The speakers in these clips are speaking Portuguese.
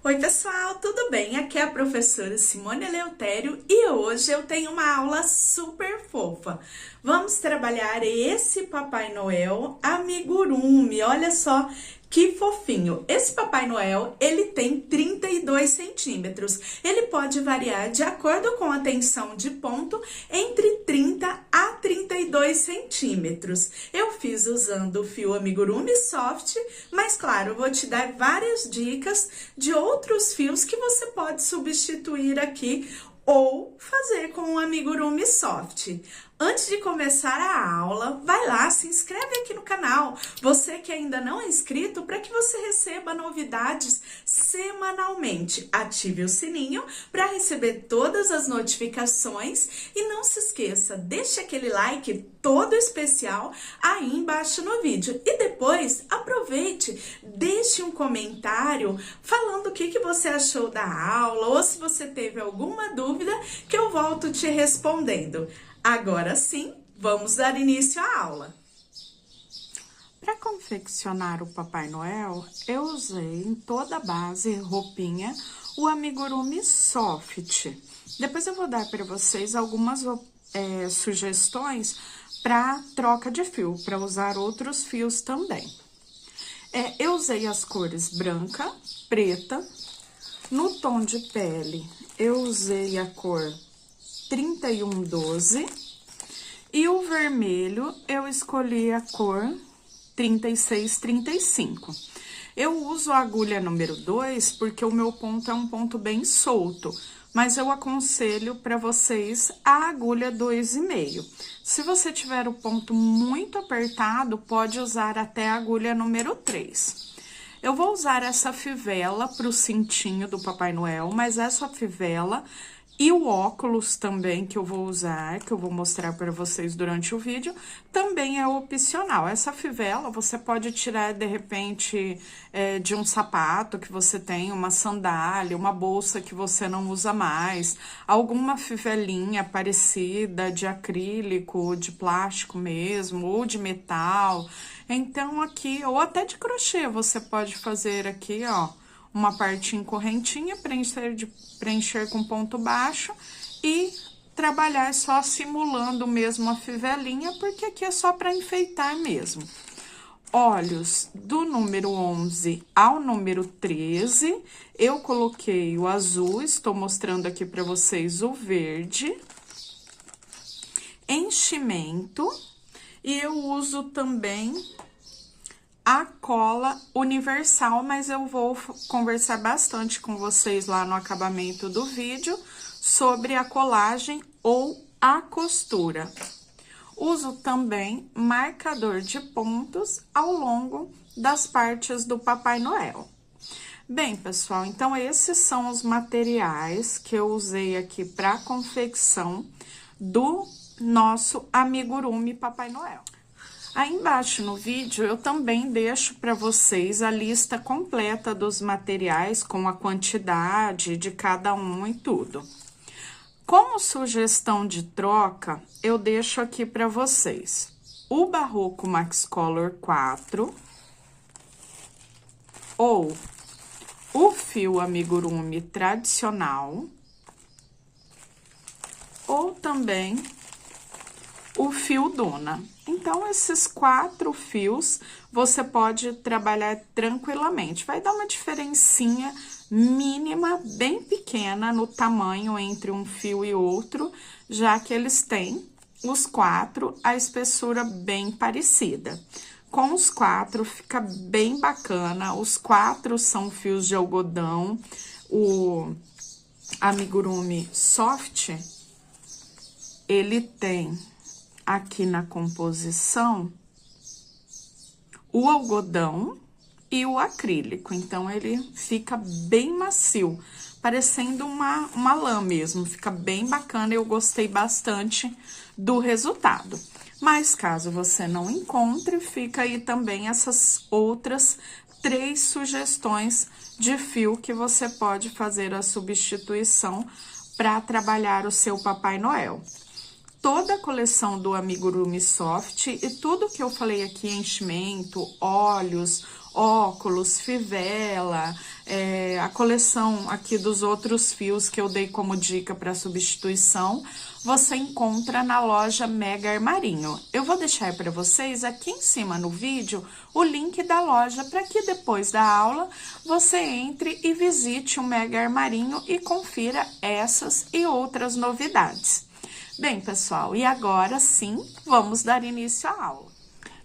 Oi pessoal, tudo bem? Aqui é a professora Simone Eleutério e hoje eu tenho uma aula super fofa. Vamos trabalhar esse Papai Noel amigurumi, olha só que fofinho. Esse Papai Noel, ele tem 32 centímetros. Ele pode variar de acordo com a tensão de ponto entre 30 a 32 centímetros. Eu fiz usando o fio amigurumi soft, mas claro, eu vou te dar várias dicas de outros fios que você pode substituir aqui ou fazer com o amigurumi soft. Antes de começar a aula, vai lá, se inscreve aqui no canal. Você que ainda não é inscrito, para que você receba novidades semanalmente. Ative o sininho para receber todas as notificações e não se esqueça, deixe aquele like todo especial aí embaixo no vídeo. E depois, aproveite, deixe um comentário falando o que você achou da aula ou se você teve alguma dúvida que eu volto te respondendo. Agora sim, vamos dar início à aula. Para confeccionar o Papai Noel, eu usei em toda a base, roupinha, o amigurumi soft. Depois eu vou dar para vocês algumas sugestões para troca de fio, para usar outros fios também. Eu usei as cores branca, preta. No tom de pele, eu usei a cor 3112 e o vermelho eu escolhi a cor 3635. Eu uso a agulha número 2 porque o meu ponto é um ponto bem solto, mas eu aconselho para vocês a agulha 2,5. Se você tiver o ponto muito apertado, pode usar até a agulha número 3. Eu vou usar essa fivela para o cintinho do Papai Noel, mas essa fivela e o óculos também que eu vou usar, que eu vou mostrar para vocês durante o vídeo, também é opcional. Essa fivela você pode tirar, de repente, de um sapato que você tem, uma sandália, uma bolsa que você não usa mais, alguma fivelinha parecida de acrílico, de plástico mesmo, ou de metal. Então, aqui, ou até de crochê, você pode fazer aqui, ó, uma parte em correntinha, preencher com ponto baixo e trabalhar só simulando mesmo a fivelinha, porque aqui é só para enfeitar mesmo. Olhos do número 11 ao número 13, eu coloquei o azul, estou mostrando aqui para vocês o verde, enchimento, e eu uso também a cola universal, mas eu vou conversar bastante com vocês lá no acabamento do vídeo sobre a colagem ou a costura. Uso também marcador de pontos ao longo das partes do Papai Noel. Bem, pessoal, então esses são os materiais que eu usei aqui para a confecção do nosso amigurumi Papai Noel. Aí embaixo no vídeo eu também deixo para vocês a lista completa dos materiais com a quantidade de cada um e tudo. Como sugestão de troca, eu deixo aqui para vocês o Barroco Max Color 4 ou o fio amigurumi tradicional ou também o fio Dona. Então, esses 4 fios você pode trabalhar tranquilamente. Vai dar uma diferencinha mínima, bem pequena no tamanho entre um fio e outro, já que eles têm, os 4, a espessura bem parecida. Com os 4 fica bem bacana, os 4 são fios de algodão, o amigurumi soft, ele tem aqui na composição o algodão e o acrílico, então ele fica bem macio, parecendo uma lã mesmo, fica bem bacana, eu gostei bastante do resultado. Mas caso você não encontre, fica aí também essas outras 3 sugestões de fio que você pode fazer a substituição para trabalhar o seu Papai Noel. Toda a coleção do amigurumi soft e tudo que eu falei aqui, enchimento, olhos, óculos, fivela, a coleção aqui dos outros fios que eu dei como dica para substituição, você encontra na loja Mega Armarinho. Eu vou deixar para vocês aqui em cima no vídeo o link da loja para que depois da aula você entre e visite o Mega Armarinho e confira essas e outras novidades. Bem, pessoal, e agora sim, vamos dar início à aula.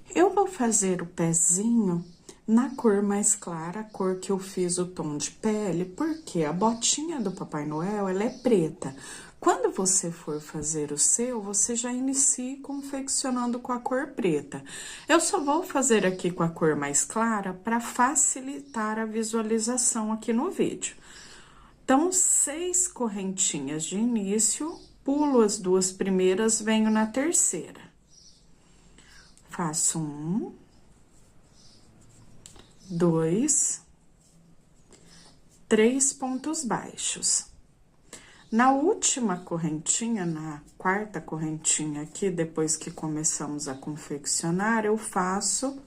Eu vou fazer o pezinho na cor mais clara, a cor que eu fiz o tom de pele, porque a botinha do Papai Noel, ela é preta. Quando você for fazer o seu, você já inicie confeccionando com a cor preta. Eu só vou fazer aqui com a cor mais clara para facilitar a visualização aqui no vídeo. Então, 6 correntinhas de início, pulo as 2 primeiras, venho na terceira. Faço 1, 2, 3 pontos baixos. Na última correntinha, na quarta correntinha aqui, depois que começamos a confeccionar, eu faço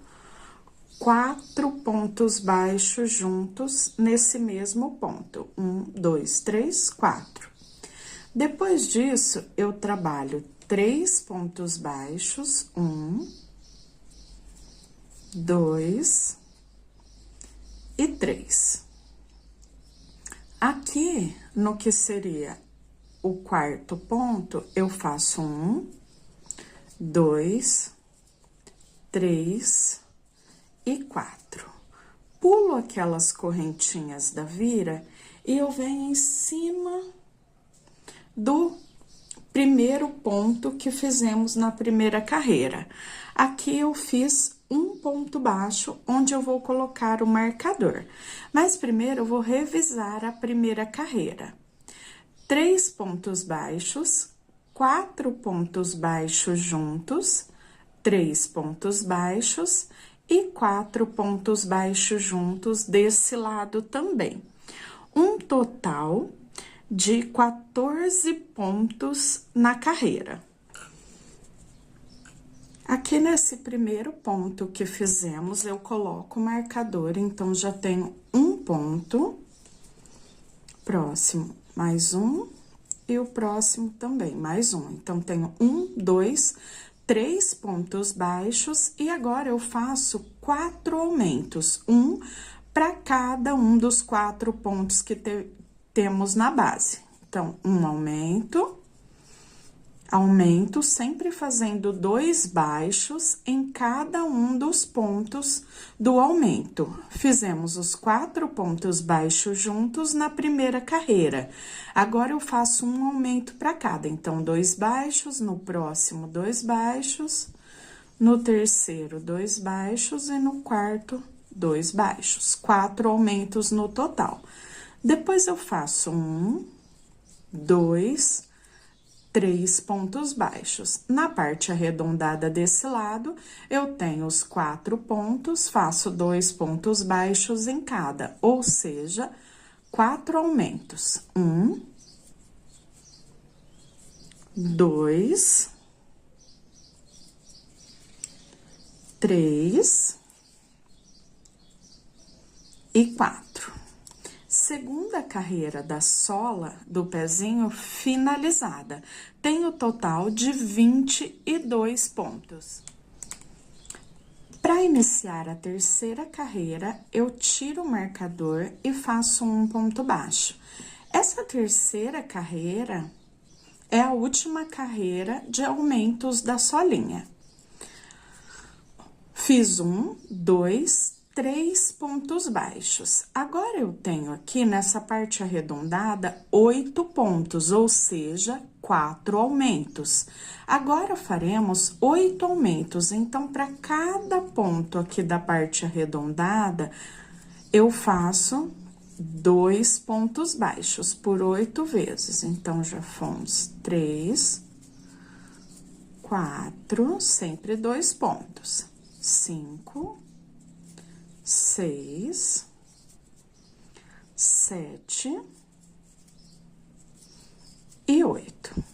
4 pontos baixos juntos nesse mesmo ponto. 1, 2, 3, 4. Depois disso, eu trabalho 3 pontos baixos, 1, 2 e 3. Aqui, no que seria o quarto ponto, eu faço 1, 2, 3 e 4. Pulo aquelas correntinhas da vira e eu venho em cima do primeiro ponto que fizemos na primeira carreira. Aqui eu fiz um ponto baixo, onde eu vou colocar o marcador. Mas primeiro eu vou revisar a primeira carreira. 3 pontos baixos, 4 pontos baixos juntos, 3 pontos baixos e 4 pontos baixos juntos desse lado também. Um total de 14 pontos na carreira. Aqui nesse primeiro ponto que fizemos, eu coloco o marcador, então, já tenho um ponto, próximo, mais um, e o próximo também, mais um. Então, tenho 1, 2, 3 pontos baixos, e agora eu faço 4 aumentos, um para cada um dos 4 pontos que temos na base. Então, um aumento, sempre fazendo 2 baixos em cada um dos pontos do aumento. Fizemos os 4 pontos baixos juntos na primeira carreira. Agora, eu faço um aumento para cada. Então, 2 baixos, no próximo, 2 baixos, no terceiro, 2 baixos e no quarto, 2 baixos. 4 aumentos no total. Depois, eu faço 1, 2, 3 pontos baixos. Na parte arredondada desse lado, eu tenho os 4 pontos, faço 2 pontos baixos em cada, ou seja, 4 aumentos. 1, 2, 3 e 4. Segunda carreira da sola do pezinho finalizada. Tem o total de 22 pontos. Para iniciar a terceira carreira, eu tiro o marcador e faço um ponto baixo. Essa terceira carreira é a última carreira de aumentos da solinha. Fiz 1, 2, 3 pontos baixos. Agora, eu tenho aqui, nessa parte arredondada, 8 pontos, ou seja, 4 aumentos. Agora, faremos 8 aumentos. Então, para cada ponto aqui da parte arredondada, eu faço 2 pontos baixos por 8 vezes. Então, já fomos 3, 4, sempre 2 pontos. 5, 6, 7 e 8.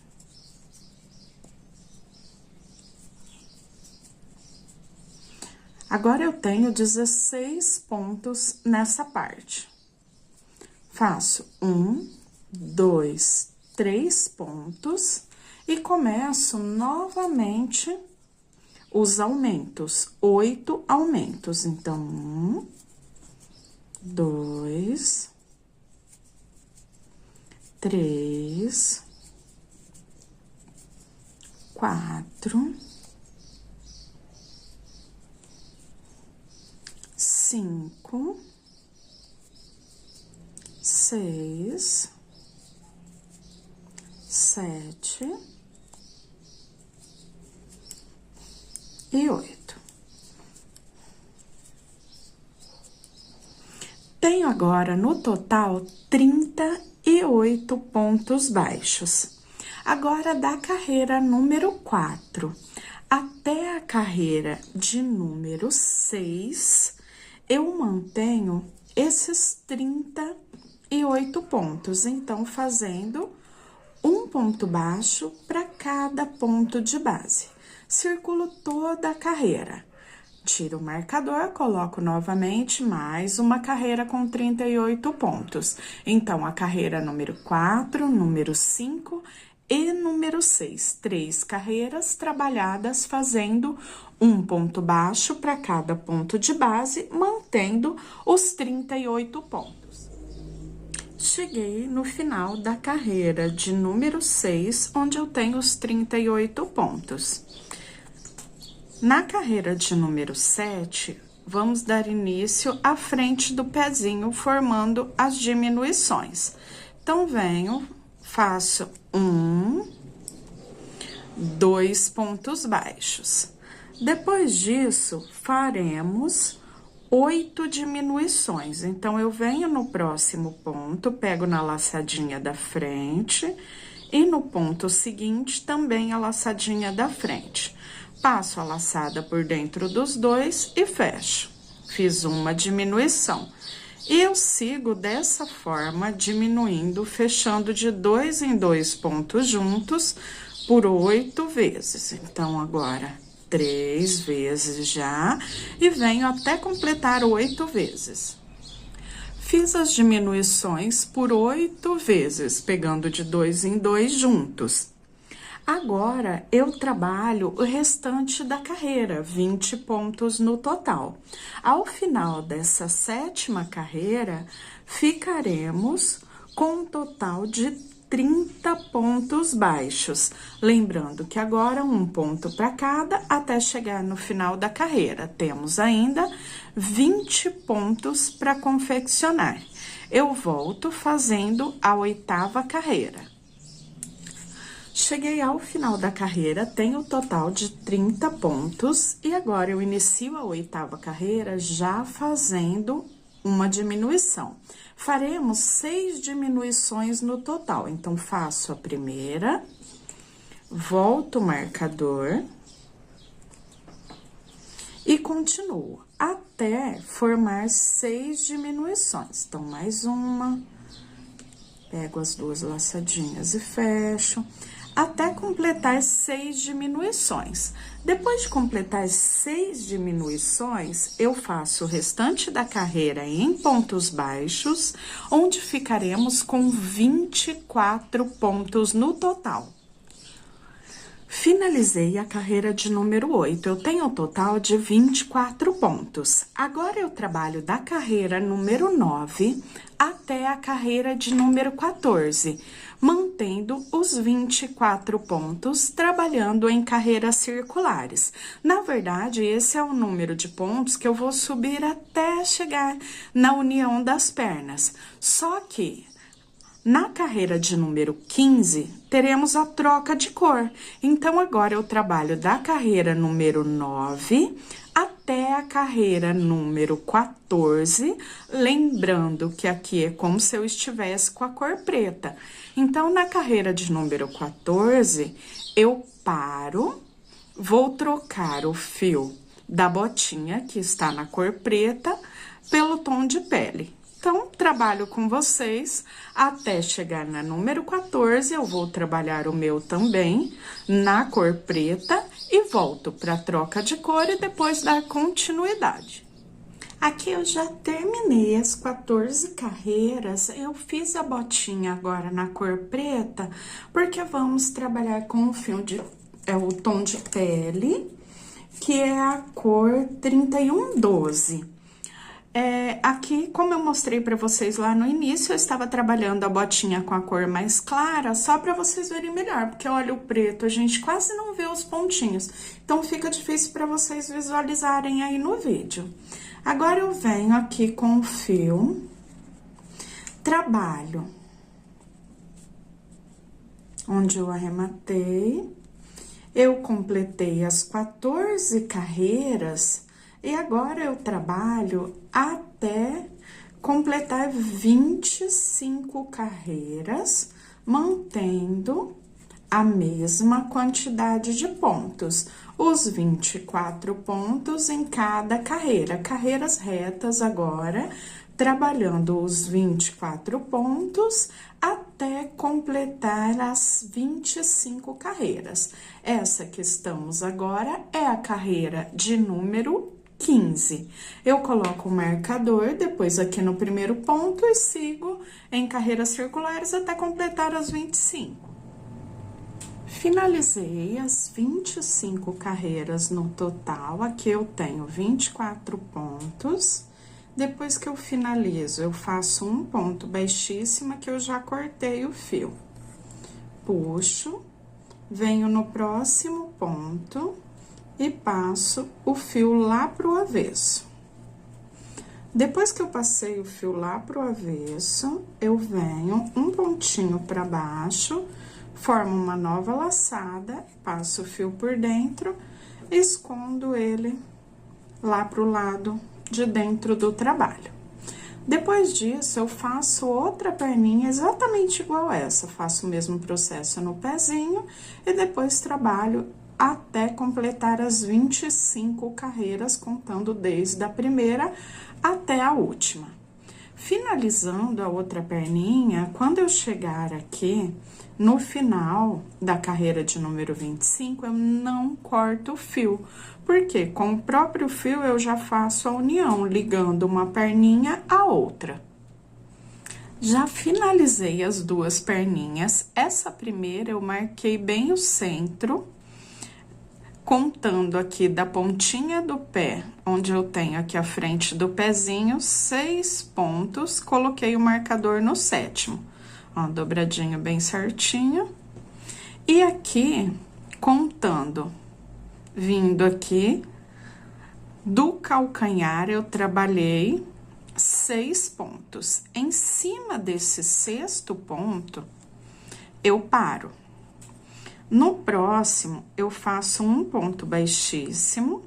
Agora, eu tenho 16 pontos nessa parte. Faço 1, 2, 3 pontos e começo novamente os aumentos, 8 aumentos. Então, 1, 2, 3, 4, 5, 6, 7 e 8. Tenho agora, no total, 38 pontos baixos. Agora, da carreira número 4 até a carreira de número 6, eu mantenho esses 38 pontos. Então, fazendo um ponto baixo para cada ponto de base. Circulo toda a carreira. Tiro o marcador, coloco novamente mais uma carreira com 38 pontos. Então, a carreira número 4, número 5 e número 6. 3 carreiras trabalhadas fazendo um ponto baixo para cada ponto de base, mantendo os 38 pontos. Cheguei no final da carreira de número 6, onde eu tenho os 38 pontos. Na carreira de número 7, vamos dar início à frente do pezinho, formando as diminuições. Então, venho, faço 1, 2 pontos baixos. Depois disso, faremos 8 diminuições. Então, eu venho no próximo ponto, pego na laçadinha da frente e no ponto seguinte, também a laçadinha da frente. Passo a laçada por dentro dos dois e fecho. Fiz uma diminuição. E eu sigo dessa forma, diminuindo, fechando de 2 em 2 pontos juntos por 8 vezes. Então, agora, 3 vezes já, e venho até completar 8 vezes. Fiz as diminuições por 8 vezes, pegando de 2 em 2 juntos. Agora, eu trabalho o restante da carreira, 20 pontos no total. Ao final dessa 7ª carreira, ficaremos com um total de 30 pontos baixos. Lembrando que agora, um ponto para cada, até chegar no final da carreira. Temos ainda 20 pontos para confeccionar. Eu volto fazendo a 8ª carreira. Cheguei ao final da carreira, tenho o total de 30 pontos e agora eu inicio a 8ª carreira já fazendo uma diminuição. Faremos 6 diminuições no total, então faço a primeira, volto o marcador e continuo até formar 6 diminuições. Então, mais uma, pego as 2 laçadinhas e fecho. Até completar 6 diminuições. Depois de completar 6 diminuições, eu faço o restante da carreira em pontos baixos, onde ficaremos com 24 pontos no total. Finalizei a carreira de número 8, eu tenho um total de 24 pontos. Agora, eu trabalho da carreira número 9 até a carreira de número 14, mantendo os 24 pontos, trabalhando em carreiras circulares. Na verdade, esse é o número de pontos que eu vou subir até chegar na união das pernas. Só que na carreira de número 15, teremos a troca de cor. Então, agora eu trabalho da carreira número 9 até a carreira número 14, lembrando que aqui é como se eu estivesse com a cor preta. Então, na carreira de número 14, eu paro, vou trocar o fio da botinha, que está na cor preta, pelo tom de pele. Então, trabalho com vocês até chegar na número 14, eu vou trabalhar o meu também na cor preta e volto para troca de cor e depois dar continuidade. Aqui eu já terminei as 14 carreiras, eu fiz a botinha agora na cor preta, porque vamos trabalhar com o fio o tom de pele, que é a cor 3112. Aqui, como eu mostrei para vocês lá no início, eu estava trabalhando a botinha com a cor mais clara, só para vocês verem melhor, porque olha o preto, a gente quase não vê os pontinhos, então fica difícil para vocês visualizarem aí no vídeo. Agora, eu venho aqui com o fio, trabalho onde eu arrematei, eu completei as 14 carreiras. E agora eu trabalho até completar 25 carreiras, mantendo a mesma quantidade de pontos. Os 24 pontos em cada carreira. Carreiras retas agora, trabalhando os 24 pontos até completar as 25 carreiras. Essa que estamos agora é a carreira de número 15. Eu coloco o marcador depois aqui no primeiro ponto e sigo em carreiras circulares até completar as 25. Finalizei as 25 carreiras no total, aqui eu tenho 24 pontos. Depois que eu finalizo, eu faço um ponto baixíssimo que eu já cortei o fio. Puxo, venho no próximo ponto e passo o fio lá pro avesso. Depois que eu passei o fio lá pro avesso, eu venho um pontinho para baixo, formo uma nova laçada, passo o fio por dentro, escondo ele lá pro lado de dentro do trabalho. Depois disso, eu faço outra perninha exatamente igual essa, faço o mesmo processo no pezinho e depois trabalho até completar as 25 carreiras, contando desde a primeira até a última. Finalizando a outra perninha, quando eu chegar aqui, no final da carreira de número 25, eu não corto o fio, porque com o próprio fio eu já faço a união, ligando uma perninha à outra. Já finalizei as duas perninhas, essa primeira eu marquei bem o centro, contando aqui da pontinha do pé, onde eu tenho aqui a frente do pezinho, 6 pontos, coloquei o marcador no 7º. Ó, dobradinho bem certinho. E aqui, contando, vindo aqui, do calcanhar, eu trabalhei 6 pontos. Em cima desse 6º ponto, eu paro. No próximo, eu faço um ponto baixíssimo.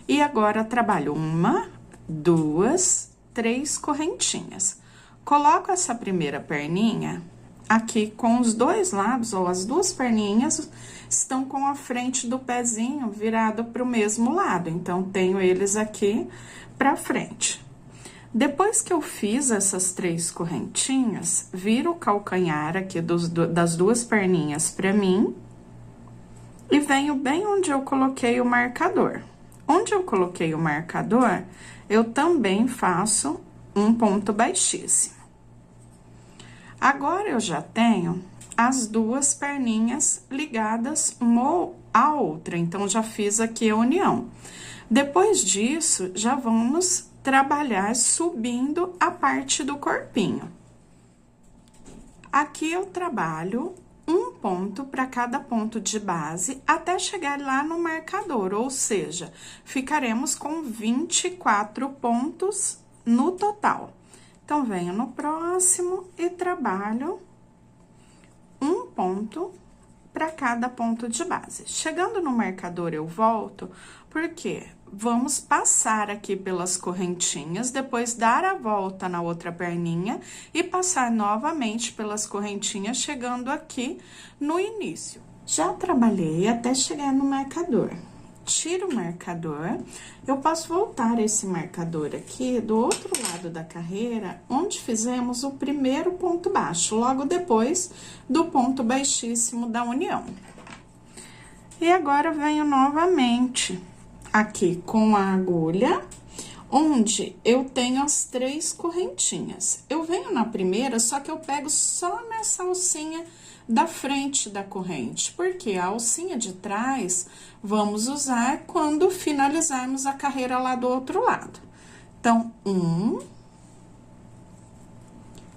E agora, trabalho 1, 2, 3 correntinhas. Coloco essa primeira perninha aqui com os dois lados, ou as duas perninhas estão com a frente do pezinho virado para o mesmo lado. Então, tenho eles aqui para frente. Depois que eu fiz essas 3 correntinhas, viro o calcanhar aqui das duas perninhas para mim e venho bem onde eu coloquei o marcador. Onde eu coloquei o marcador, eu também faço um ponto baixíssimo. Agora, eu já tenho as duas perninhas ligadas uma à outra, então, já fiz aqui a união. Depois disso, já vamos trabalhar subindo a parte do corpinho. Aqui eu trabalho um ponto para cada ponto de base até chegar lá no marcador, ou seja, ficaremos com 24 pontos no total. Então, venho no próximo e trabalho um ponto para cada ponto de base. Chegando no marcador, eu volto, porque vamos passar aqui pelas correntinhas, depois dar a volta na outra perninha e passar novamente pelas correntinhas, chegando aqui no início. Já trabalhei até chegar no marcador. tiro o marcador. Eu posso voltar esse marcador aqui do outro lado da carreira, onde fizemos o primeiro ponto baixo, logo depois do ponto baixíssimo da união. E agora venho novamente aqui com a agulha, onde eu tenho as 3 correntinhas. Eu venho na primeira, só que eu pego só nessa alcinha da frente da corrente, porque a alcinha de trás vamos usar quando finalizarmos a carreira lá do outro lado. Então, 1,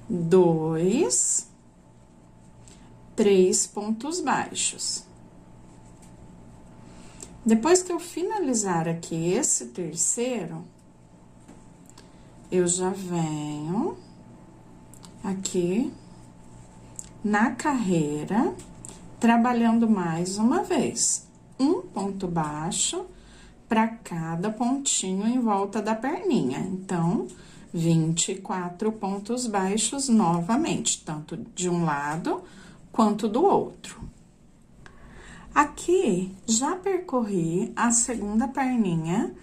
2, 3 pontos baixos. Depois que eu finalizar aqui esse terceiro, eu já venho aqui na carreira, trabalhando mais uma vez, um ponto baixo para cada pontinho em volta da perninha. Então, 24 pontos baixos novamente, tanto de um lado quanto do outro. Aqui, já percorri a segunda perninha,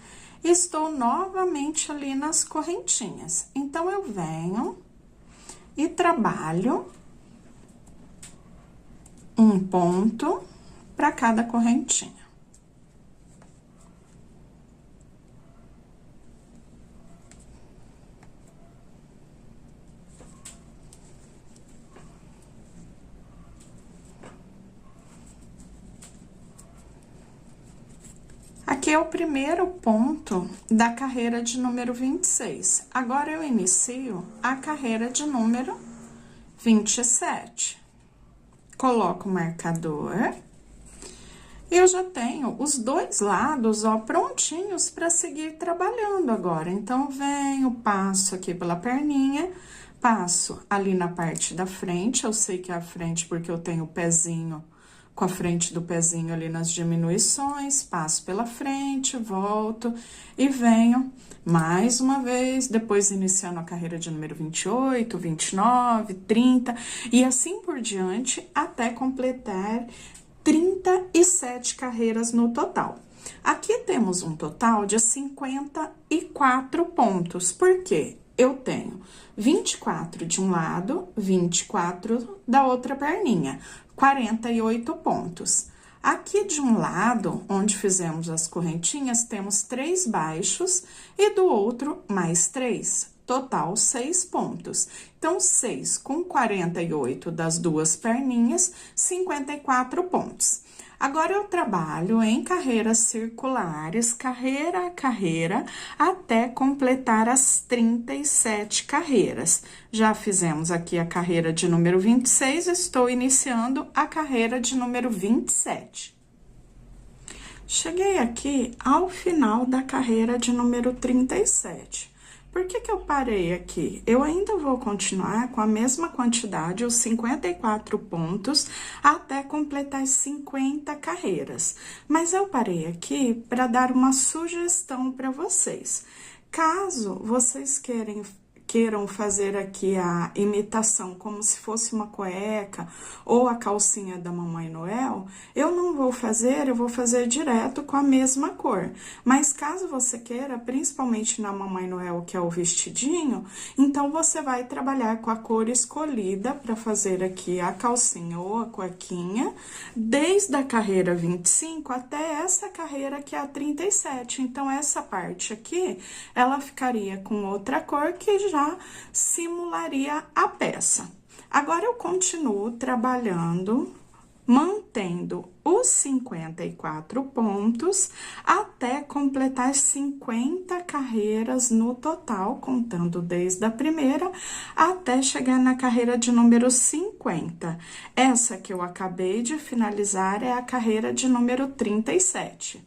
estou novamente ali nas correntinhas. Então, eu venho e trabalho um ponto para cada correntinha. Aqui é o primeiro ponto da carreira de número 26. Agora, eu inicio a carreira de número 27. Coloco o marcador. Eu já tenho os dois lados, ó, prontinhos para seguir trabalhando agora. Então, venho, passo aqui pela perninha, passo ali na parte da frente. Eu sei que é a frente porque eu tenho o pezinho com a frente do pezinho ali nas diminuições, passo pela frente, volto e venho mais uma vez, depois iniciando a carreira de número 28, 29, 30 e assim por diante até completar 37 carreiras no total. Aqui temos um total de 54 pontos, porque eu tenho 24 de um lado, 24 da outra perninha, 48 pontos. Aqui de um lado, onde fizemos as correntinhas, temos 3 baixos e do outro mais 3, total 6 pontos. Então, 6 com 48 das duas perninhas, 54 pontos. Agora, eu trabalho em carreiras circulares, carreira a carreira, até completar as 37 carreiras. Já fizemos aqui a carreira de número 26, estou iniciando a carreira de número 27. Cheguei aqui ao final da carreira de número 37. Por que eu parei aqui? Eu ainda vou continuar com a mesma quantidade, os 54 pontos, até completar as 50 carreiras. Mas eu parei aqui para dar uma sugestão para vocês. Caso vocês queiram fazer aqui a imitação como se fosse uma cueca ou a calcinha da Mamãe Noel, eu não vou fazer, eu vou fazer direto com a mesma cor. Mas caso você queira, principalmente na Mamãe Noel, que é o vestidinho, então você vai trabalhar com a cor escolhida para fazer aqui a calcinha ou a cuequinha, desde a carreira 25 até essa carreira que é a 37. Então, essa parte aqui, ela ficaria com outra cor que já simularia a peça. Agora, eu continuo trabalhando, mantendo os 54 pontos até completar 50 carreiras no total, contando desde a primeira até chegar na carreira de número 50. Essa que eu acabei de finalizar é a carreira de número 37.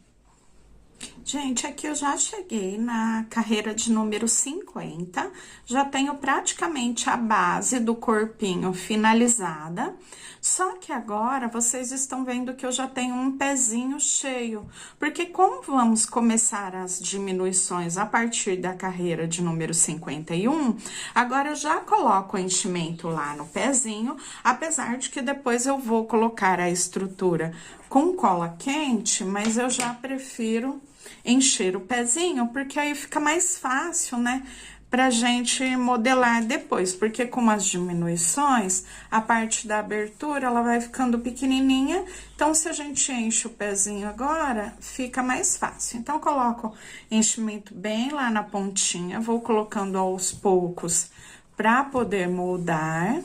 Gente, aqui eu já cheguei na carreira de número 50, já tenho praticamente a base do corpinho finalizada, só que agora vocês estão vendo que eu já tenho um pezinho cheio, porque como vamos começar as diminuições a partir da carreira de número 51, agora eu já coloco o enchimento lá no pezinho, apesar de que depois eu vou colocar a estrutura com cola quente, mas eu já prefiro encher o pezinho, porque aí fica mais fácil, né, pra gente modelar depois, porque com as diminuições, a parte da abertura, ela vai ficando pequenininha, então, se a gente enche o pezinho agora, fica mais fácil. Então, coloco enchimento bem lá na pontinha, vou colocando aos poucos pra poder moldar.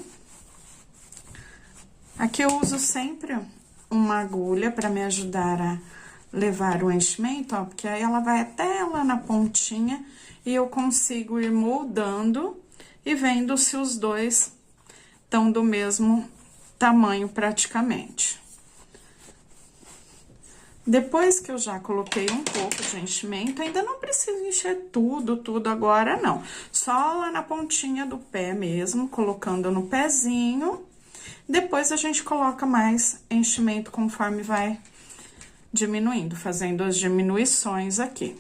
Aqui eu uso sempre uma agulha pra me ajudar a levar o enchimento, ó, porque aí ela vai até lá na pontinha e eu consigo ir moldando e vendo se os dois estão do mesmo tamanho praticamente. Depois que eu já coloquei um pouco de enchimento, ainda não preciso encher tudo agora, não. Só lá na pontinha do pé mesmo, colocando no pezinho. Depois a gente coloca mais enchimento conforme vai diminuindo, fazendo as diminuições aqui.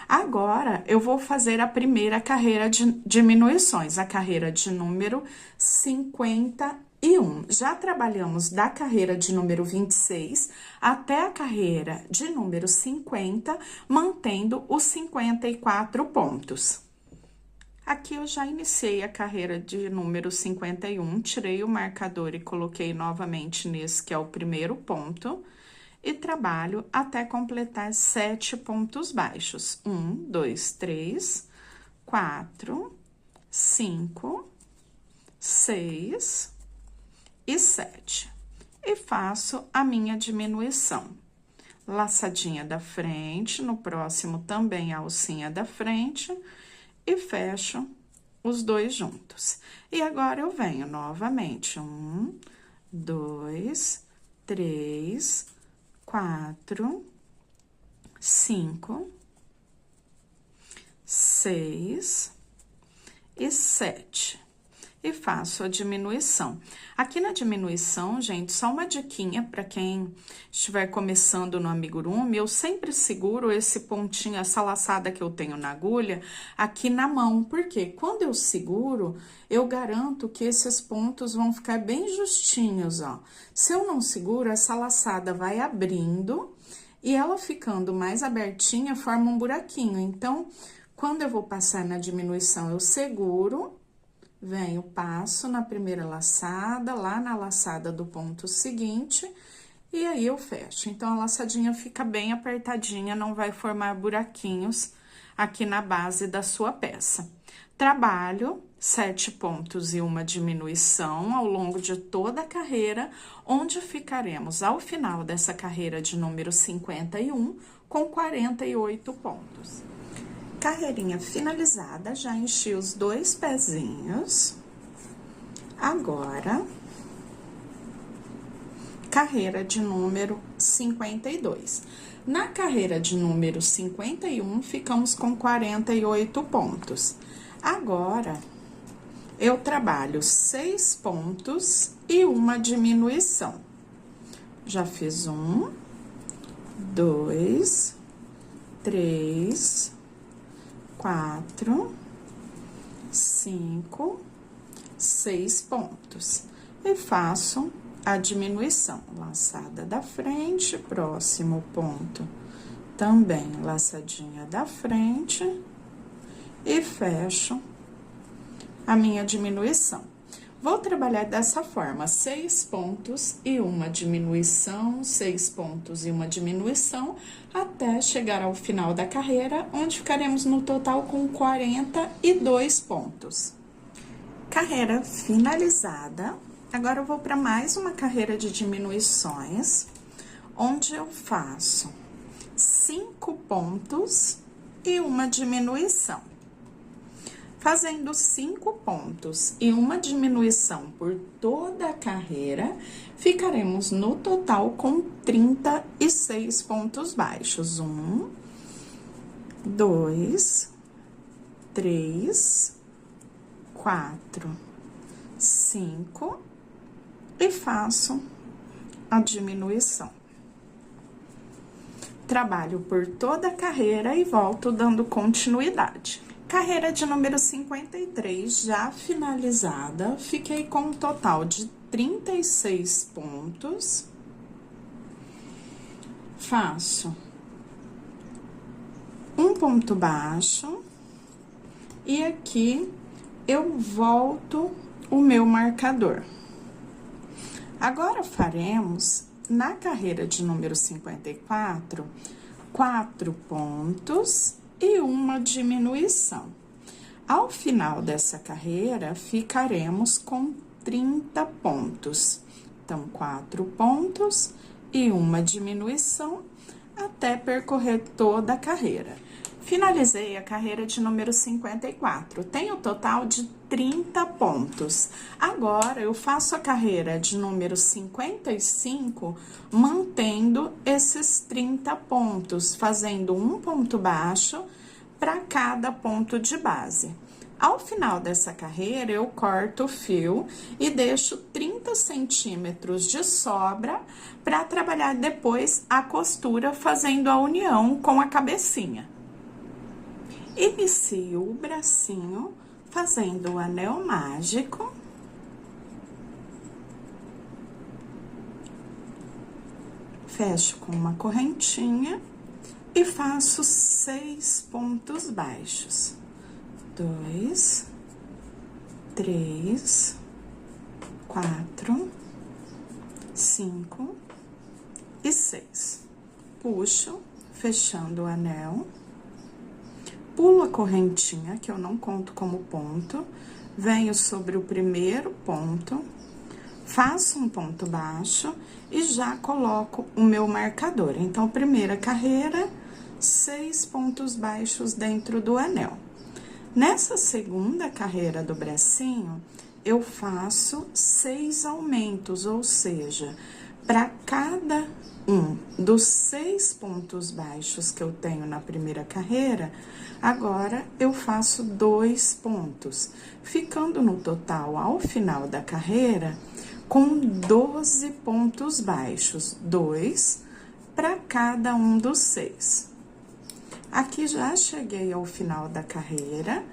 Agora, eu vou fazer a primeira carreira de diminuições, a carreira de número 51. Já trabalhamos da carreira de número 26 até a carreira de número 50, mantendo os 54 pontos. Aqui eu já iniciei a carreira de número 51, tirei o marcador e coloquei novamente nesse que é o primeiro ponto. E trabalho até completar 7 pontos baixos. 1, 2, 3, 4, 5, 6 e 7. E faço a minha diminuição. Laçadinha da frente, no próximo também a alcinha da frente, e fecho os dois juntos. E agora eu venho novamente. 1, 2, 3, 4, 5, 6 e 7. E faço a diminuição. Aqui na diminuição, gente, só uma diquinha para quem estiver começando no amigurumi, eu sempre seguro esse pontinho, essa laçada que eu tenho na agulha, aqui na mão. Porque quando eu seguro, eu garanto que esses pontos vão ficar bem justinhos, ó. Se eu não seguro, essa laçada vai abrindo e ela ficando mais abertinha, forma um buraquinho. Então, quando eu vou passar na diminuição, eu seguro, venho, passo na primeira laçada, lá na laçada do ponto seguinte, e aí eu fecho. Então, a laçadinha fica bem apertadinha, não vai formar buraquinhos aqui na base da sua peça. Trabalho 7 pontos e uma diminuição ao longo de toda a carreira, onde ficaremos ao final dessa carreira de número 51 com 48 pontos. Carreirinha finalizada, já enchi os dois pezinhos. Agora, carreira de número 52. Na carreira de número 51, ficamos com 48 pontos. Agora, eu trabalho 6 pontos e uma diminuição. Já fiz 1, 2, 3, 4, 5, 6 pontos. E faço a diminuição. Laçada da frente, próximo ponto, também laçadinha da frente. E fecho a minha diminuição. Vou trabalhar dessa forma, 6 pontos e uma diminuição, 6 pontos e uma diminuição, até chegar ao final da carreira, onde ficaremos no total com 42 pontos. Carreira finalizada. Agora, eu vou para mais uma carreira de diminuições, onde eu faço 5 pontos e uma diminuição. Fazendo 5 pontos e uma diminuição por toda a carreira, ficaremos no total com 36 pontos baixos. 1, 2, 3, 4, 5 e faço a diminuição. Trabalho por toda a carreira e volto dando continuidade. Carreira de número 53 já finalizada, fiquei com um total de 36 pontos. Faço um ponto baixo e aqui eu volto o meu marcador. Agora faremos na carreira de número 54, 4 pontos e uma diminuição. Ao final dessa carreira, ficaremos com 30 pontos. Então, 4 pontos e uma diminuição até percorrer toda a carreira. Finalizei a carreira de número 54, tenho um total de 30 pontos. Agora, eu faço a carreira de número 55, mantendo esses 30 pontos, fazendo um ponto baixo para cada ponto de base. Ao final dessa carreira, eu corto o fio e deixo 30 centímetros de sobra para trabalhar depois a costura, fazendo a união com a cabecinha. Inicio o bracinho fazendo o anel mágico. Fecho com uma correntinha e faço 6 pontos baixos. 2, 3, 4, 5 e 6. Puxo, fechando o anel. Pulo a correntinha, que eu não conto como ponto, venho sobre o primeiro ponto, faço um ponto baixo e já coloco o meu marcador. Então, primeira carreira, 6 pontos baixos dentro do anel. Nessa segunda carreira do bracinho, eu faço 6 aumentos, ou seja, para cada um dos 6 pontos baixos que eu tenho na primeira carreira, agora eu faço 2 pontos, ficando no total, ao final da carreira, com 12 pontos baixos, 2 para cada um dos 6. Aqui já cheguei ao final da carreira,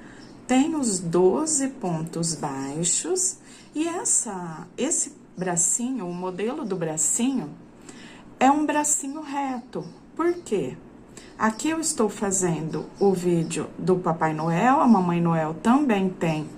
tenho os 12 pontos baixos e esse bracinho, o modelo do bracinho, é um bracinho reto. Por quê? Aqui eu estou fazendo o vídeo do Papai Noel, a Mamãe Noel também tem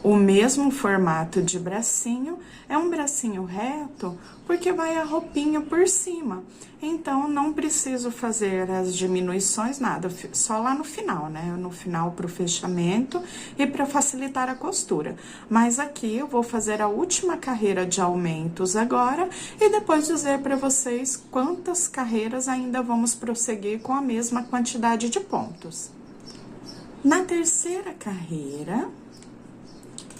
o mesmo formato de bracinho, é um bracinho reto, porque vai a roupinha por cima. Então, não preciso fazer as diminuições, nada, só lá no final, né? No final pro fechamento e para facilitar a costura. Mas aqui eu vou fazer a última carreira de aumentos agora e depois dizer para vocês quantas carreiras ainda vamos prosseguir com a mesma quantidade de pontos. Na terceira carreira,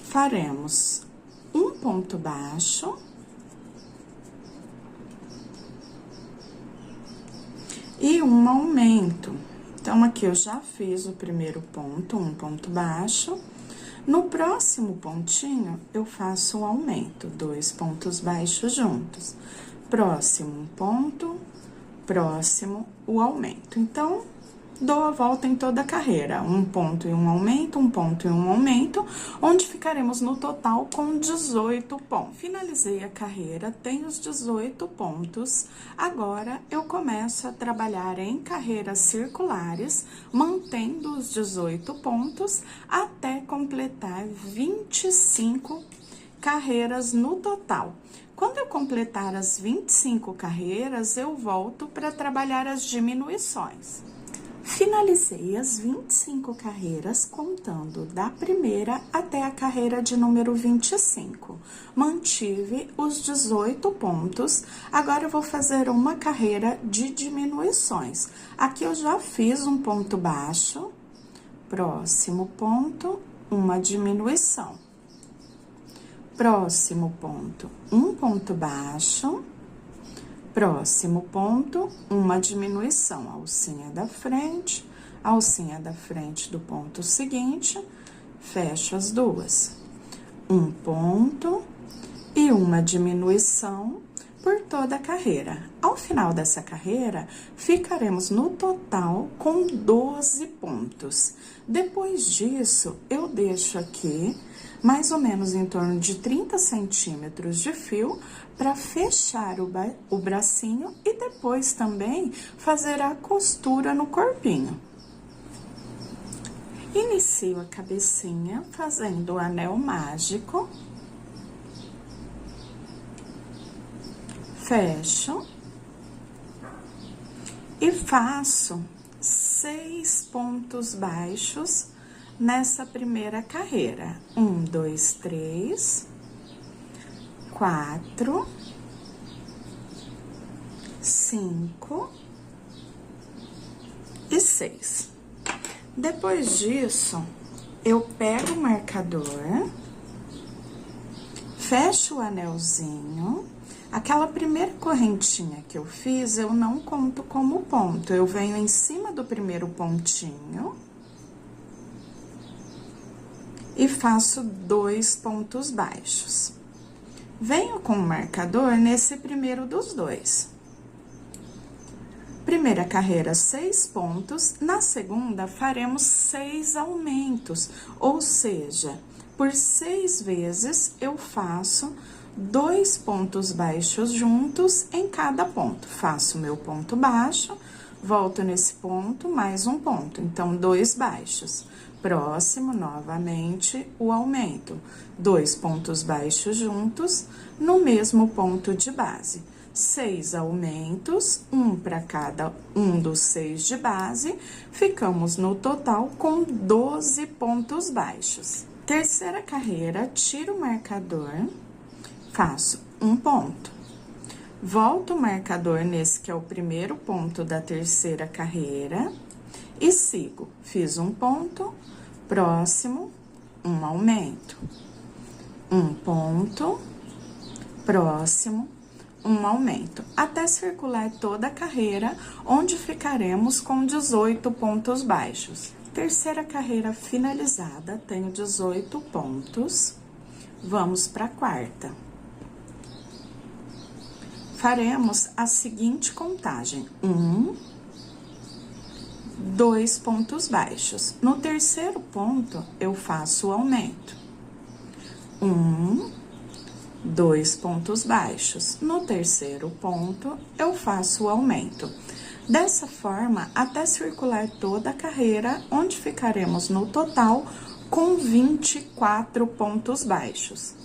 faremos um ponto baixo e um aumento. Então, aqui eu já fiz o primeiro ponto, um ponto baixo. No próximo pontinho, eu faço um aumento, 2 pontos baixos juntos. Próximo, um ponto, próximo, o aumento. Então, dou a volta em toda a carreira, um ponto e um aumento, um ponto e um aumento, onde ficaremos no total com 18 pontos. Finalizei a carreira, tenho os 18 pontos, agora eu começo a trabalhar em carreiras circulares, mantendo os 18 pontos até completar 25 carreiras no total. Quando eu completar as 25 carreiras, eu volto para trabalhar as diminuições. Finalizei as 25 carreiras, contando da primeira até a carreira de número 25. Mantive os 18 pontos, agora eu vou fazer uma carreira de diminuições. Aqui eu já fiz um ponto baixo, próximo ponto, uma diminuição. Próximo ponto, um ponto baixo. Próximo ponto, uma diminuição, alcinha da frente, alcinha da frente do ponto seguinte, fecho as duas. Um ponto e uma diminuição por toda a carreira. Ao final dessa carreira, ficaremos no total com 12 pontos. Depois disso, eu deixo aqui mais ou menos em torno de 30 centímetros de fio para fechar o bracinho e depois também fazer a costura no corpinho. Inicio a cabecinha fazendo o anel mágico. Fecho e faço 6 pontos baixos nessa primeira carreira. 1, 2, 3, 4, 5 e 6. Depois disso, eu pego o marcador, fecho o anelzinho. Aquela primeira correntinha que eu fiz, eu não conto como ponto. Eu venho em cima do primeiro pontinho e faço 2 pontos baixos. Venho com o marcador nesse primeiro dos dois. Primeira carreira, 6 pontos. Na segunda, faremos 6 aumentos, ou seja, por 6 vezes eu faço 2 pontos baixos juntos em cada ponto. Faço meu ponto baixo, volto nesse ponto, mais um ponto. Então, 2 baixos. Próximo, novamente, o aumento. 2 pontos baixos juntos no mesmo ponto de base. 6 aumentos, um para cada um dos 6 de base. Ficamos no total com 12 pontos baixos. Terceira carreira, tiro o marcador. Faço um ponto, volto o marcador nesse que é o primeiro ponto da terceira carreira e sigo. Fiz um ponto, próximo, um aumento. Um ponto, próximo, um aumento. Até circular toda a carreira, onde ficaremos com 18 pontos baixos. Terceira carreira finalizada, tenho 18 pontos. Vamos para a quarta. Faremos a seguinte contagem: 1, 2 pontos baixos. No terceiro ponto, eu faço o aumento. 1, 2 pontos baixos. No terceiro ponto, eu faço o aumento. Dessa forma, até circular toda a carreira, onde ficaremos no total com 24 pontos baixos.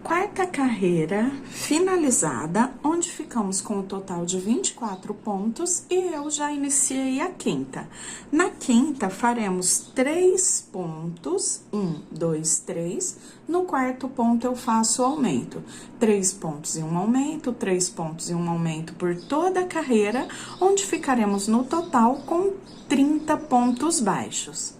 Quarta carreira finalizada, onde ficamos com o total de 24 pontos e eu já iniciei a quinta. Na quinta, faremos 3 pontos, 1, 2, 3. No quarto ponto, eu faço o aumento. 3 pontos e um aumento, 3 pontos e um aumento por toda a carreira, onde ficaremos no total com 30 pontos baixos.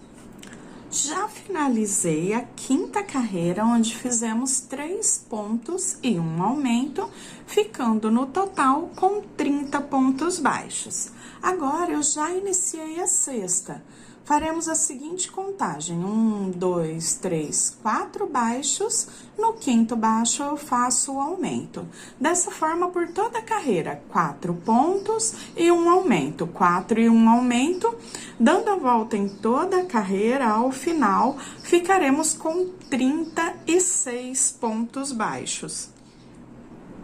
Já finalizei a quinta carreira, onde fizemos 3 pontos e um aumento, ficando no total com 30 pontos baixos. Agora, eu já iniciei a sexta. Faremos a seguinte contagem: 1, 2, 3, 4 baixos. No quinto baixo, eu faço o aumento. Dessa forma, por toda a carreira, 4 pontos e um aumento, 4 e um aumento. Dando a volta em toda a carreira, ao final, ficaremos com 36 pontos baixos.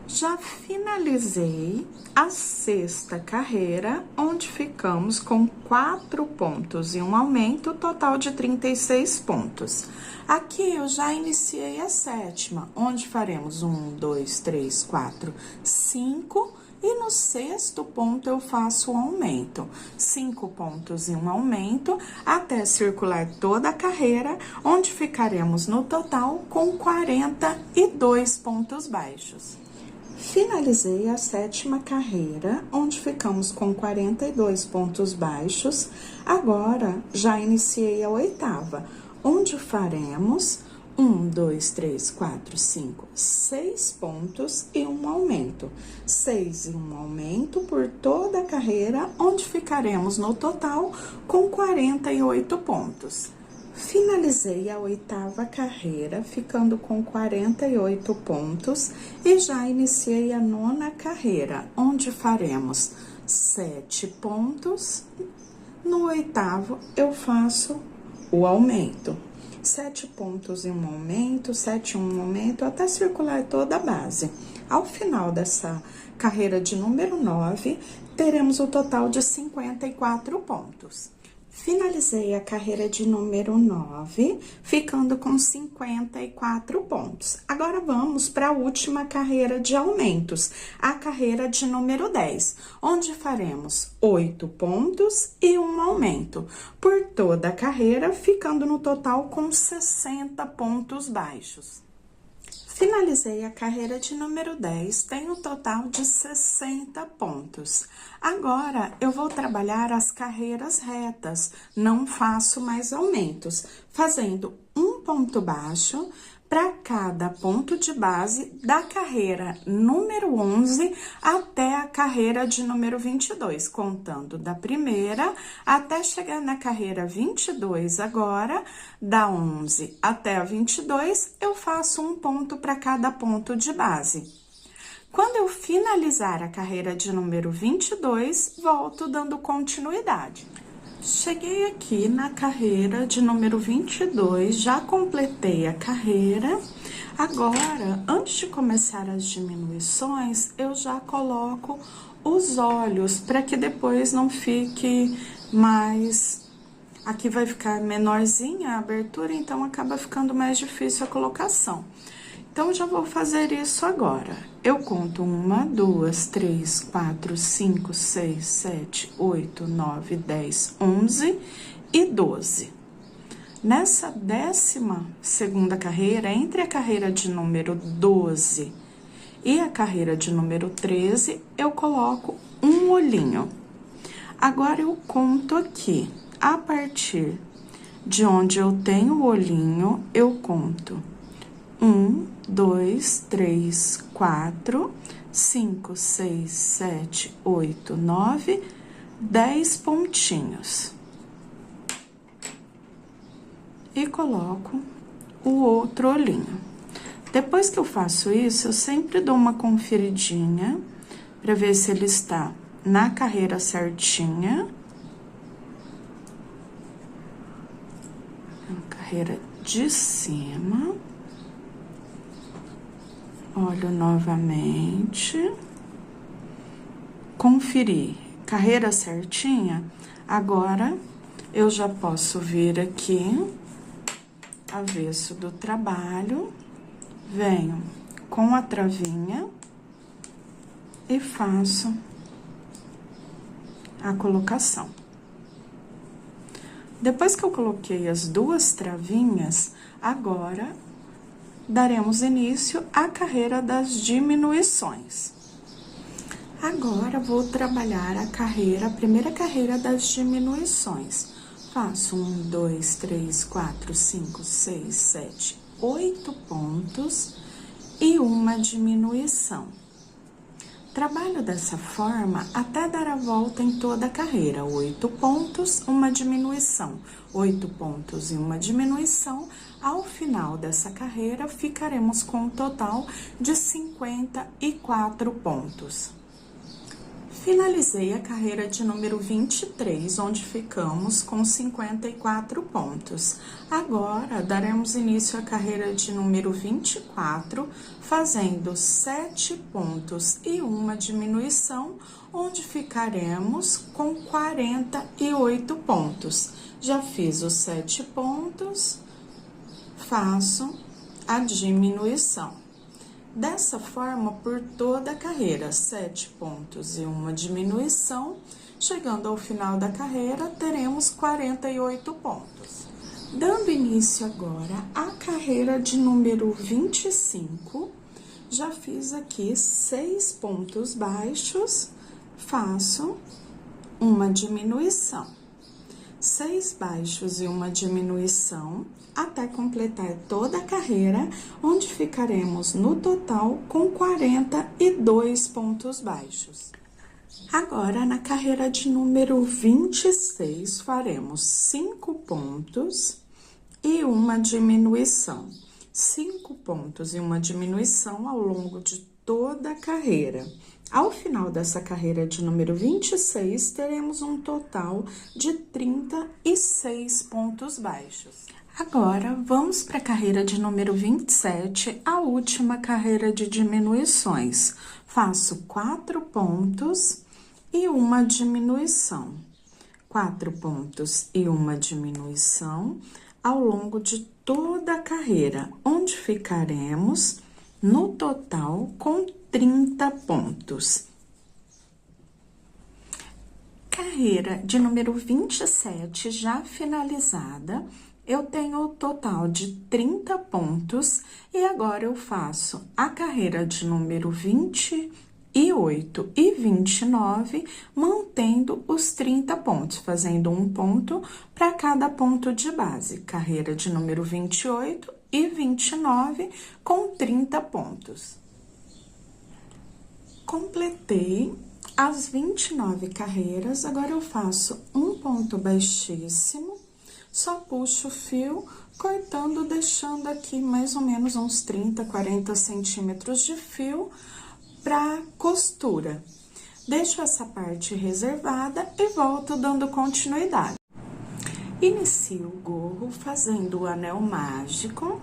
Já finalizei a sexta carreira, onde ficamos com 4 pontos e um aumento, total de 36 pontos. Aqui eu já iniciei a sétima, onde faremos 1, 2, 3, 4, 5. E no sexto ponto, eu faço o aumento. 5 pontos e um aumento, até circular toda a carreira, onde ficaremos no total com 42 pontos baixos. Finalizei a sétima carreira, onde ficamos com 42 pontos baixos. Agora, já iniciei a oitava, onde faremos 1, 2, 3, 4, 5, 6 pontos e um aumento. 6 e um aumento por toda a carreira, onde ficaremos no total com 48 pontos. Finalizei a 8ª carreira, ficando com 48 pontos e já iniciei a 9ª carreira, onde faremos 7 pontos. No 8º, eu faço o aumento. 7 pontos em um aumento, 7 em um aumento, até circular toda a base. Ao final dessa carreira de número 9, teremos o total de 54 pontos. Finalizei a carreira de número 9, ficando com 54 pontos. Agora, vamos para a última carreira de aumentos, a carreira de número 10, onde faremos 8 pontos e um aumento por toda a carreira, ficando no total com 60 pontos baixos. Finalizei a carreira de número 10, tenho um total de 60 pontos. Agora, eu vou trabalhar as carreiras retas, não faço mais aumentos, fazendo um ponto baixo para cada ponto de base da carreira número 11 até a carreira de número 22, contando da primeira até chegar na carreira 22 agora, da 11 até a 22, eu faço um ponto para cada ponto de base. Quando eu finalizar a carreira de número 22, volto dando continuidade. Cheguei aqui na carreira de número 22, já completei a carreira. Agora, antes de começar as diminuições, eu já coloco os olhos, para que depois não fique mais... Aqui vai ficar menorzinha a abertura, então acaba ficando mais difícil a colocação. Então, já vou fazer isso agora. Eu conto 1, 2, 3, 4, 5, 6, 7, 8, 9, 10, 11 e 12. Nessa 12ª carreira, entre a carreira de número 12 e a carreira de número 13, eu coloco um olhinho. Agora, eu conto aqui, a partir de onde eu tenho o olhinho, eu conto 1, 2, 3, 4, 5, 6, 7, 8, 9, 10 pontinhos. E coloco o outro olhinho. Depois que eu faço isso, eu sempre dou uma conferidinha para ver se ele está na carreira certinha. Carreira de cima. Olho novamente. Conferir carreira certinha. Agora, eu já posso vir aqui, avesso do trabalho, venho com a travinha e faço a colocação. Depois que eu coloquei as duas travinhas, agora daremos início à carreira das diminuições. Agora, vou trabalhar a primeira carreira das diminuições. Faço 1, 2, 3, 4, 5, 6, 7, 8 pontos e uma diminuição. Trabalho dessa forma até dar a volta em toda a carreira. 8 pontos, uma diminuição. 8 pontos e uma diminuição. Ao final dessa carreira, ficaremos com um total de 54 pontos. Finalizei a carreira de número 23, onde ficamos com 54 pontos. Agora, daremos início à carreira de número 24, fazendo 7 pontos e uma diminuição, onde ficaremos com 48 pontos. Já fiz os 7 pontos, faço a diminuição. Dessa forma, por toda a carreira, 7 pontos e uma diminuição. Chegando ao final da carreira, teremos 48 pontos. Dando início agora à carreira de número 25, já fiz aqui 6 pontos baixos, faço uma diminuição. 6 baixos e uma diminuição, até completar toda a carreira, onde ficaremos no total com 42 pontos baixos. Agora, na carreira de número 26, faremos 5 pontos e uma diminuição. 5 pontos e uma diminuição ao longo de toda a carreira. Ao final dessa carreira de número 26, teremos um total de 36 pontos baixos. Agora, vamos para a carreira de número 27, a última carreira de diminuições. Faço 4 pontos e uma diminuição. 4 pontos e uma diminuição ao longo de toda a carreira, onde ficaremos no total com 30 pontos. Carreira de número 27 já finalizada, eu tenho o total de 30 pontos e agora eu faço a carreira de número 28 e 29, mantendo os 30 pontos, fazendo um ponto para cada ponto de base. Carreira de número 28 e 29 com 30 pontos. Completei as 29 carreiras, agora eu faço um ponto baixíssimo, só puxo o fio, cortando, deixando aqui mais ou menos uns 30, 40 centímetros de fio para costura. Deixo essa parte reservada e volto dando continuidade. Inicio o gorro fazendo o anel mágico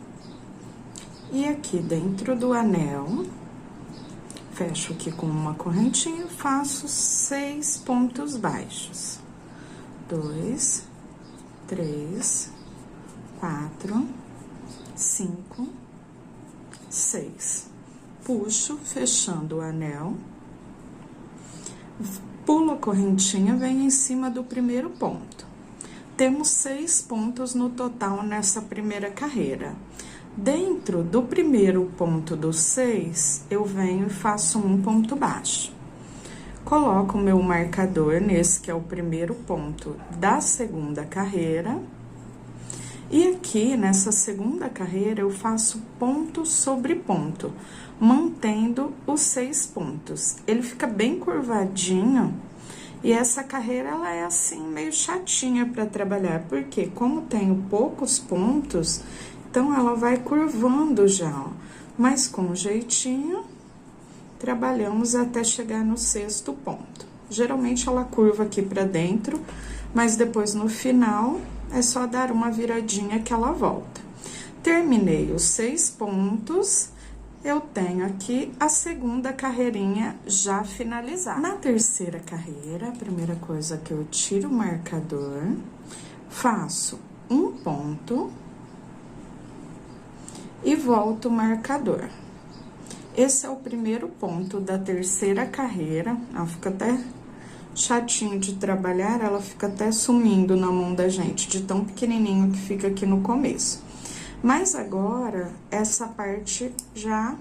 e aqui dentro do anel, fecho aqui com uma correntinha e faço 6 pontos baixos. 2, 3, 4, 5, 6. Puxo, fechando o anel, pulo a correntinha, venho em cima do primeiro ponto. Temos 6 pontos no total nessa primeira carreira. Dentro do primeiro ponto dos 6, eu venho e faço um ponto baixo. Coloco o meu marcador nesse que é o primeiro ponto da segunda carreira. E aqui, nessa segunda carreira, eu faço ponto sobre ponto, mantendo os 6 pontos. Ele fica bem curvadinho e essa carreira, ela é assim, meio chatinha para trabalhar, porque como tenho poucos pontos, então ela vai curvando já, ó. Mas com jeitinho, trabalhamos até chegar no 6º ponto. Geralmente ela curva aqui para dentro, mas depois no final é só dar uma viradinha que ela volta. Terminei os 6 pontos, eu tenho aqui a segunda carreirinha já finalizada. Na terceira carreira, a primeira coisa que eu tiro o marcador, faço um ponto e volto o marcador. Esse é o primeiro ponto da terceira carreira, ela fica até chatinho de trabalhar, ela fica até sumindo na mão da gente, de tão pequenininho que fica aqui no começo. Mas agora, essa parte já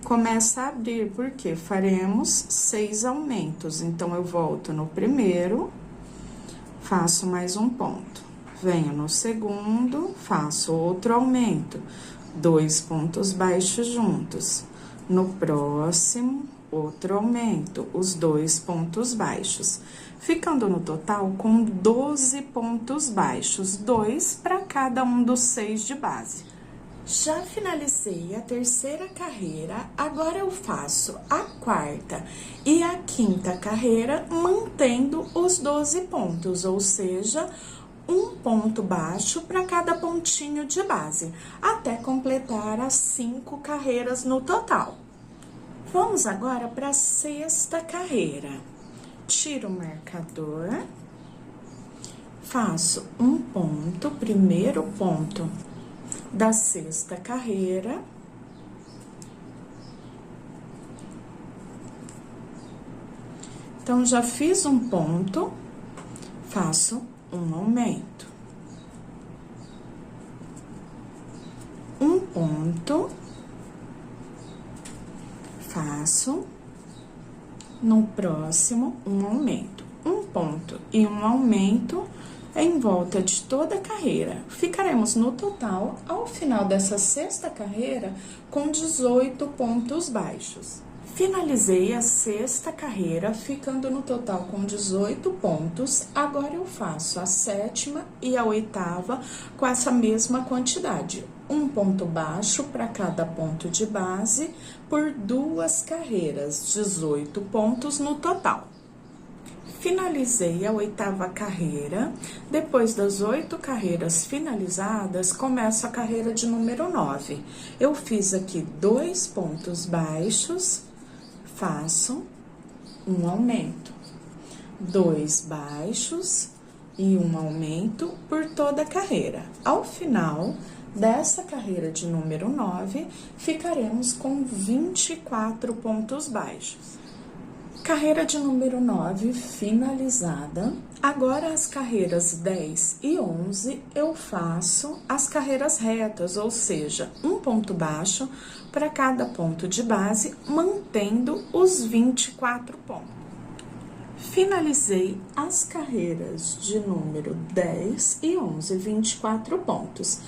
começa a abrir, porque faremos 6 aumentos. Então, eu volto no primeiro, faço mais um ponto. Venho no segundo, faço outro aumento, 2 pontos baixos juntos. No próximo, outro aumento, os 2 pontos baixos, ficando no total com 12 pontos baixos, 2 para cada um dos 6 de base. Já finalizei a terceira carreira, agora eu faço a quarta e a quinta carreira mantendo os 12 pontos, ou seja, um ponto baixo para cada pontinho de base, até completar as 5 carreiras no total. Vamos agora para a sexta carreira. Tiro o marcador, faço um ponto, primeiro ponto da sexta carreira. Então, já fiz um ponto, faço um aumento. Um ponto, faço no próximo um aumento. Um ponto e um aumento em volta de toda a carreira. Ficaremos no total, ao final dessa sexta carreira, com 18 pontos baixos. Finalizei a sexta carreira, ficando no total com 18 pontos. Agora eu faço a sétima e a oitava com essa mesma quantidade. Um ponto baixo para cada ponto de base por 2 carreiras, 18 pontos no total. Finalizei a oitava carreira. Depois das 8 carreiras finalizadas, começo a carreira de número 9. Eu fiz aqui 2 pontos baixos, faço um aumento, 2 baixos e um aumento por toda a carreira. Ao final dessa carreira de número 9, ficaremos com 24 pontos baixos. Carreira de número 9 finalizada. Agora, as carreiras 10 e 11, eu faço as carreiras retas, ou seja, um ponto baixo para cada ponto de base, mantendo os 24 pontos. Finalizei as carreiras de número 10 e 11, 24 pontos.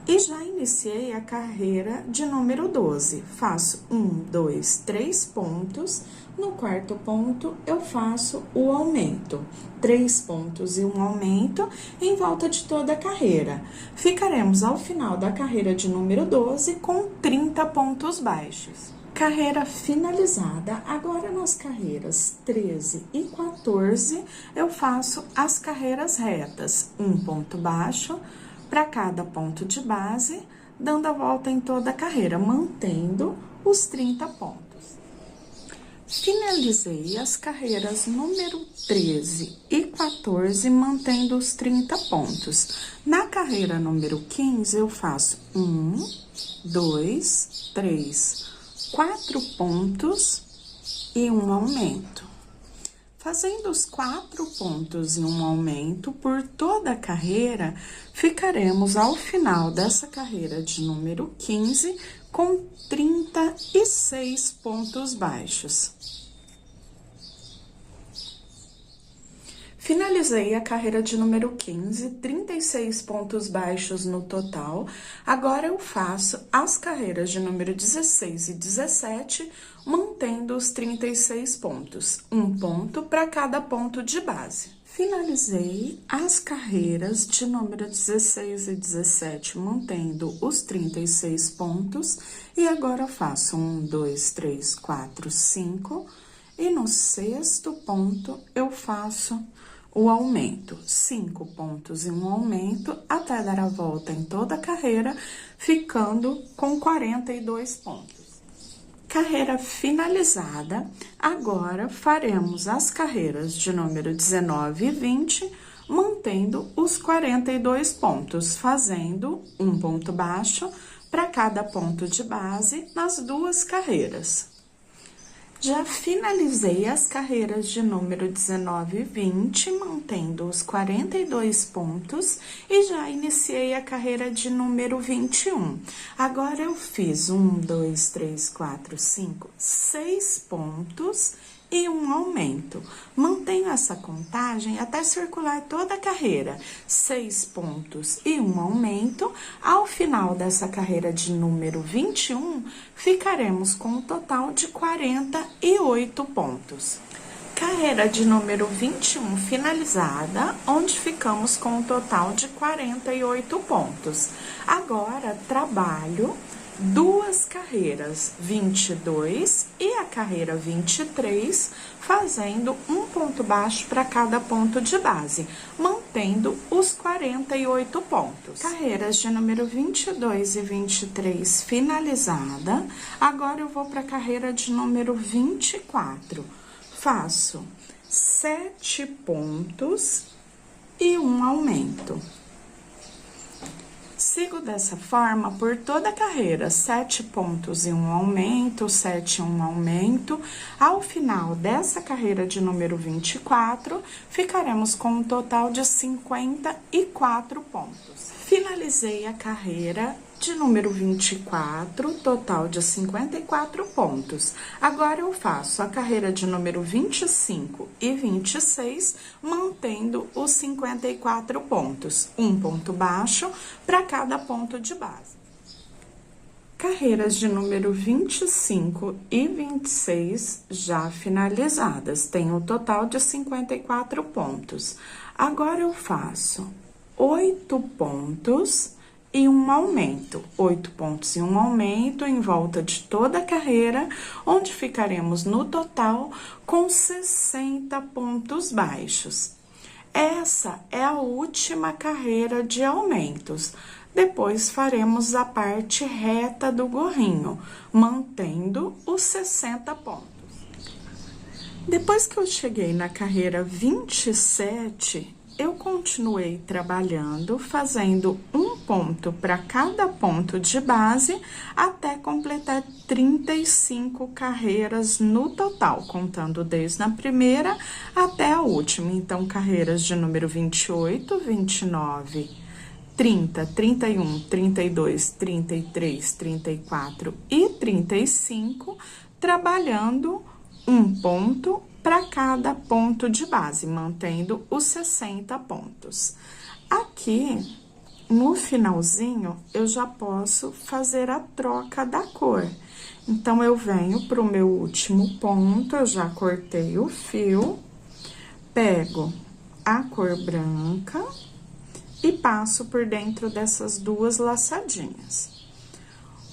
E já iniciei a carreira de número 12. Faço 1, 2, 3 pontos. No quarto ponto, eu faço o aumento. 3 pontos e um aumento em volta de toda a carreira. Ficaremos ao final da carreira de número 12 com 30 pontos baixos. Carreira finalizada. Agora, nas carreiras 13 e 14, eu faço as carreiras retas. Um ponto baixo para cada ponto de base, dando a volta em toda a carreira, mantendo os 30 pontos. Finalizei as carreiras número 13 e 14, mantendo os 30 pontos. Na carreira número 15, eu faço 1, 2, 3, 4 pontos e um aumento. Fazendo os 4 pontos e um aumento por toda a carreira, ficaremos ao final dessa carreira de número 15 com 36 pontos baixos. Finalizei a carreira de número 15, 36 pontos baixos no total. Agora eu faço as carreiras de número 16 e 17, mantendo os 36 pontos, um ponto para cada ponto de base. Finalizei as carreiras de número 16 e 17, mantendo os 36 pontos. E agora eu faço 1, 2, 3, 4, 5. E no sexto ponto, eu faço o aumento, 5 pontos e um aumento, até dar a volta em toda a carreira, ficando com 42 pontos. Carreira finalizada. Agora, faremos as carreiras de número 19 e 20, mantendo os 42 pontos, fazendo um ponto baixo para cada ponto de base nas 2 carreiras. Já finalizei as carreiras de número 19 e 20, mantendo os 42 pontos, e já iniciei a carreira de número 21. Agora, eu fiz 1, 2, 3, 4, 5, 6 pontos e um aumento. Mantenho essa contagem até circular toda a carreira. 6 pontos e um aumento. Ao final dessa carreira de número 21, ficaremos com um total de 48 pontos. Carreira de número 21 finalizada, onde ficamos com um total de 48 pontos. Agora, trabalho 2 carreiras, 22 e a carreira 23, fazendo um ponto baixo para cada ponto de base, mantendo os 48 pontos. Carreiras de número 22 e 23 finalizada. Agora, eu vou para a carreira de número 24. Faço 7 pontos e um aumento. Sigo dessa forma por toda a carreira, 7 pontos e um aumento, 7 e um aumento. Ao final dessa carreira de número 24, ficaremos com um total de 54 pontos. Finalizei a carreira de número 24, total de 54 pontos. Agora eu faço a carreira de número 25 e 26, mantendo os 54 pontos, um ponto baixo para cada ponto de base. Carreiras de número 25 e 26 já finalizadas, tem um total de 54 pontos. Agora eu faço 8 pontos e um aumento, 8 pontos e um aumento em volta de toda a carreira, onde ficaremos no total com 60 pontos baixos. Essa é a última carreira de aumentos. Depois faremos a parte reta do gorrinho, mantendo os 60 pontos. Depois que eu cheguei na carreira 27, eu continuei trabalhando, fazendo um ponto para cada ponto de base, até completar 35 carreiras no total, contando desde a primeira até a última. Então, carreiras de número 28, 29, 30, 31, 32, 33, 34 e 35, trabalhando um ponto para cada ponto de base, mantendo os 60 pontos. Aqui, no finalzinho, eu já posso fazer a troca da cor. Então, eu venho para o meu último ponto, eu já cortei o fio, pego a cor branca e passo por dentro dessas duas laçadinhas.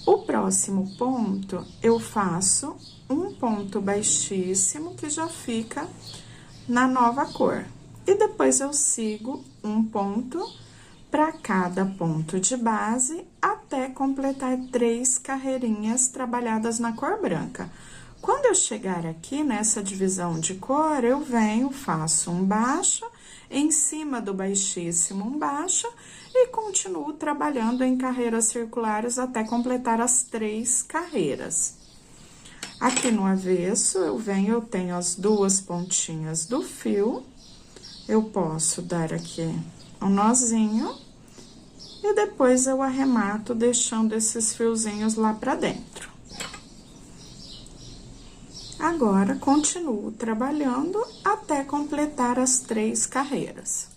O próximo ponto, eu faço um ponto baixíssimo, que já fica na nova cor. E depois eu sigo um ponto para cada ponto de base, até completar 3 carreirinhas trabalhadas na cor branca. Quando eu chegar aqui nessa divisão de cor, eu venho, faço um baixo, em cima do baixíssimo um baixo, e continuo trabalhando em carreiras circulares até completar as 3 carreiras. Aqui no avesso, eu tenho as 2 pontinhas do fio, eu posso dar aqui um nozinho, e depois eu arremato deixando esses fiozinhos lá pra dentro. Agora, continuo trabalhando até completar as 3 carreiras.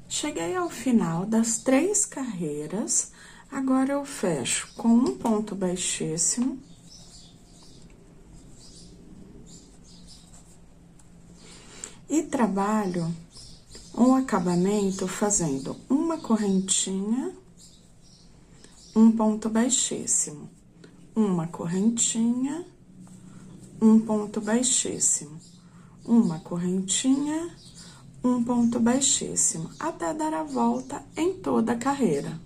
Cheguei ao final das 3 carreiras, agora eu fecho com um ponto baixíssimo. E trabalho um acabamento fazendo uma correntinha, um ponto baixíssimo, uma correntinha, um ponto baixíssimo, uma correntinha, um ponto baixíssimo, até dar a volta em toda a carreira.